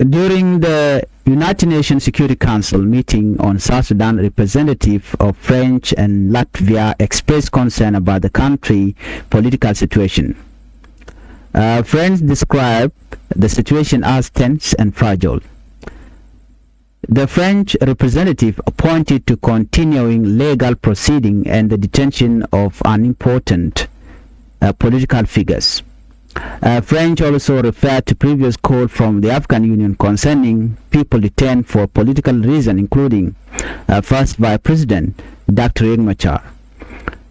During the United Nations Security Council meeting on South Sudan, representative of French and Latvia expressed concern about the country political situation. French described the situation as tense and fragile. The French representative pointed to continuing legal proceeding and the detention of unimportant political figures. French also referred to previous call from the African Union concerning people detained for political reasons, including first Vice President Dr. Riek Machar.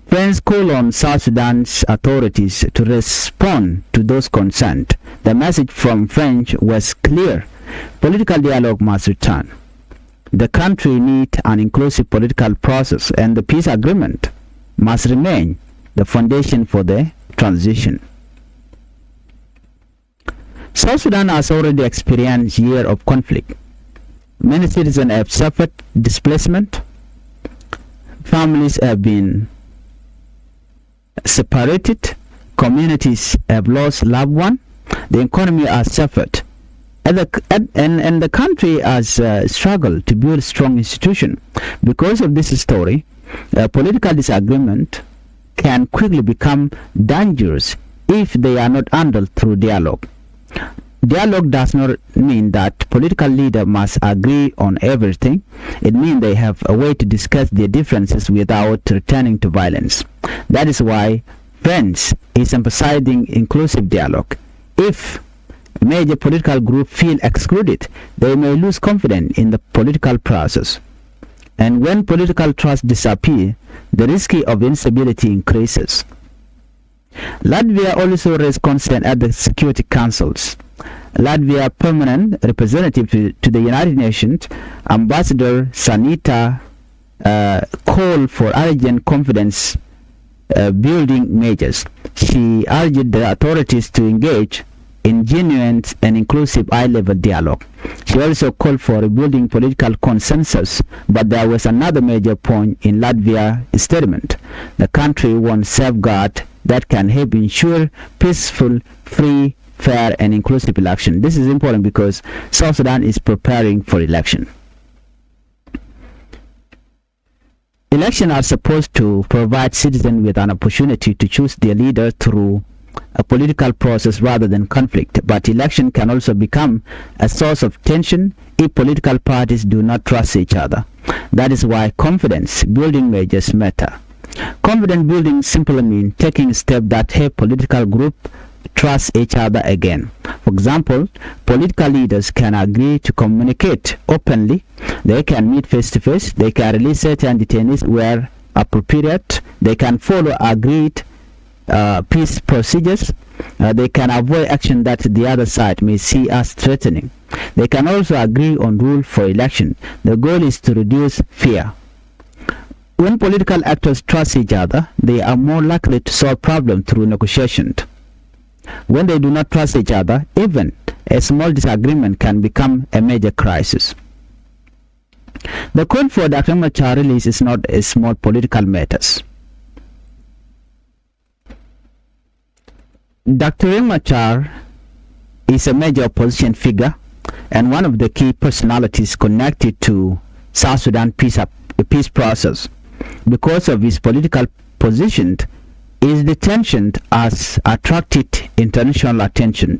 French call on South Sudan's authorities to respond to those concerned. The message from French was clear: political dialogue must return. The country needs an inclusive political process, and the peace agreement must remain the foundation for the transition. South Sudan has already experienced years of conflict. Many citizens have suffered displacement. Families have been separated. Communities have lost loved ones. The economy has suffered. And the country has struggled to build strong institutions. Because of this story, political disagreement can quickly become dangerous if they are not handled through dialogue. Dialogue does not mean that political leaders must agree on everything. It means they have a way to discuss their differences without returning to violence. That is why France is emphasizing inclusive dialogue. If major political groups feel excluded, they may lose confidence in the political process. And when political trust disappears, the risk of instability increases. Latvia also raised concern at the Security Councils. Latvia permanent representative to the United Nations, Ambassador Sanita, called for urgent confidence building measures. She urged the authorities to engage in genuine and inclusive high-level dialogue. She also called for rebuilding political consensus, but there was another major point in Latvia's statement. The country wants safeguards that can help ensure peaceful, free, fair, and inclusive election. This is important because South Sudan is preparing for election. Elections are supposed to provide citizens with an opportunity to choose their leader through a political process rather than conflict, but election can also become a source of tension if political parties do not trust each other. That is why confidence building measures matter. Confidence building simply means taking steps that help political groups trust each other again. For example, political leaders can agree to communicate openly, they can meet face to face, they can release certain detainees where appropriate, they can follow agreed peace procedures, they can avoid action that the other side may see as threatening. They can also agree on rules for election. The goal is to reduce fear. When political actors trust each other, they are more likely to solve problems through negotiation. When they do not trust each other, even a small disagreement can become a major crisis. The call for Dr. Machar release is not a small political matter. Dr. Riek Machar is a major opposition figure and one of the key personalities connected to South Sudan peace process. Because of his political position, his detention has attracted international attention.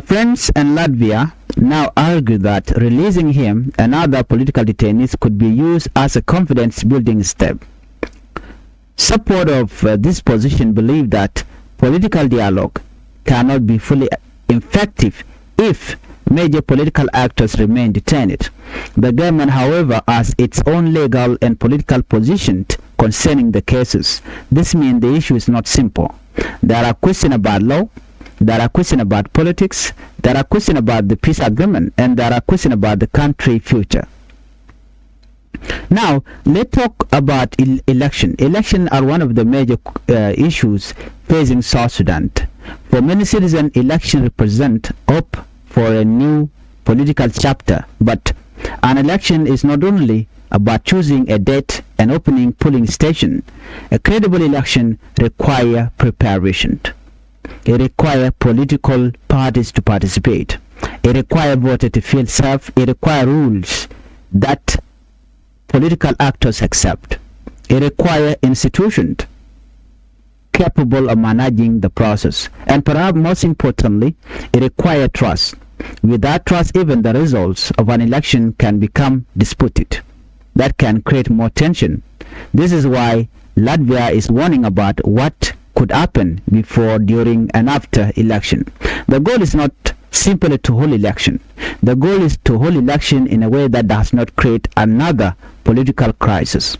France and Latvia now argue that releasing him and other political detainees could be used as a confidence-building step. Supporters of this position believe that political dialogue cannot be fully effective if major political actors remain detained. The government, however, has its own legal and political position concerning the cases. This means the issue is not simple. There are questions about law, there are questions about politics, there are questions about the peace agreement, and there are questions about the country's future. Now, let's talk about election. Elections are one of the major issues facing South Sudan. For many citizens, elections represent hope for a new political chapter, but an election is not only about choosing a date and opening polling station. A credible election requires preparation. It requires political parties to participate. It requires voters to feel safe. It requires rules that political actors accept. It requires institutions capable of managing the process. And perhaps most importantly, it requires trust. Without trust, even the results of an election can become disputed. That can create more tension. This is why Latvia is warning about what could happen before, during, and after election. The goal is not simply to hold election. The goal is to hold election in a way that does not create another political crisis.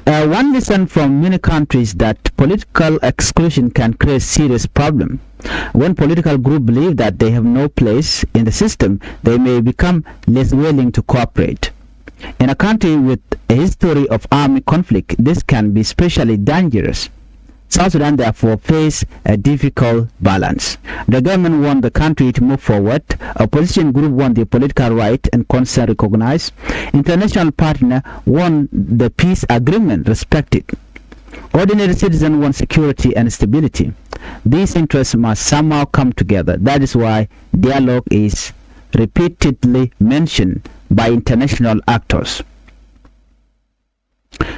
One lesson from many countries that political exclusion can create serious problem. When political groups believe that they have no place in the system, they may become less willing to cooperate. In a country with a history of armed conflict, this can be especially dangerous. South Sudan therefore face a difficult balance. The government wants the country to move forward. Opposition group want the political right and concern recognized. International partner want the peace agreement respected. Ordinary citizens want security and stability. These interests must somehow come together. That is why dialogue is repeatedly mentioned by international actors.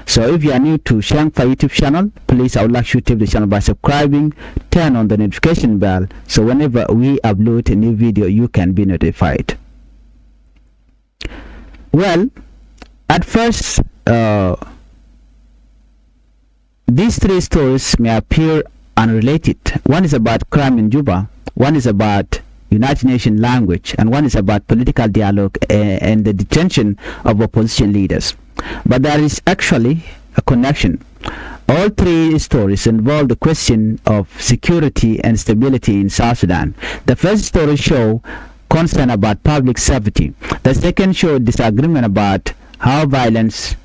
So if you are new to Changfied YouTube channel, please I would like you to tap the channel by subscribing, turn on the notification bell, so whenever we upload a new video you can be notified. Well, at first these three stories may appear unrelated. One is about crime in Juba, one is about United Nations language, and one is about political dialogue and the detention of opposition leaders. But there is actually a connection. All three stories involve the question of security and stability in South Sudan. The first story shows concern about public safety. The second shows disagreement about how violence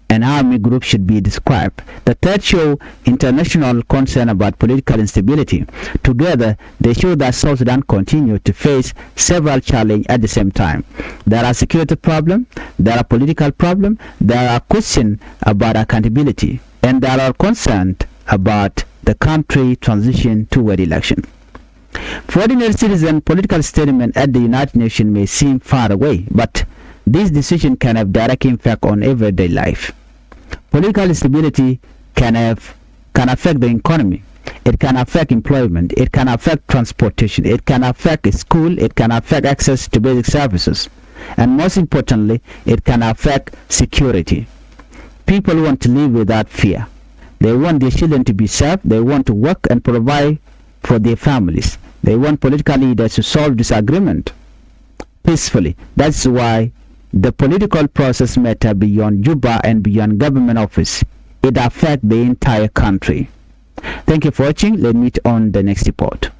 and army groups should be described. The third shows international concern about political instability. Together, they show that South Sudan continues to face several challenges at the same time. There are security problems, there are political problems, there are questions about accountability, and there are concerns about the country transition toward election. For ordinary citizens, political statement at the United Nations may seem far away, but this decision can have direct impact on everyday life. Political instability can affect the economy. It can affect employment. It can affect transportation. It can affect school. It can affect access to basic services. And most importantly, it can affect security. People want to live without fear. They want their children to be safe. They want to work and provide for their families. They want political leaders to solve disagreement peacefully. That's why the political process matters beyond Juba and beyond government office. It affects the entire country. Thank you for watching. Let's meet on the next report.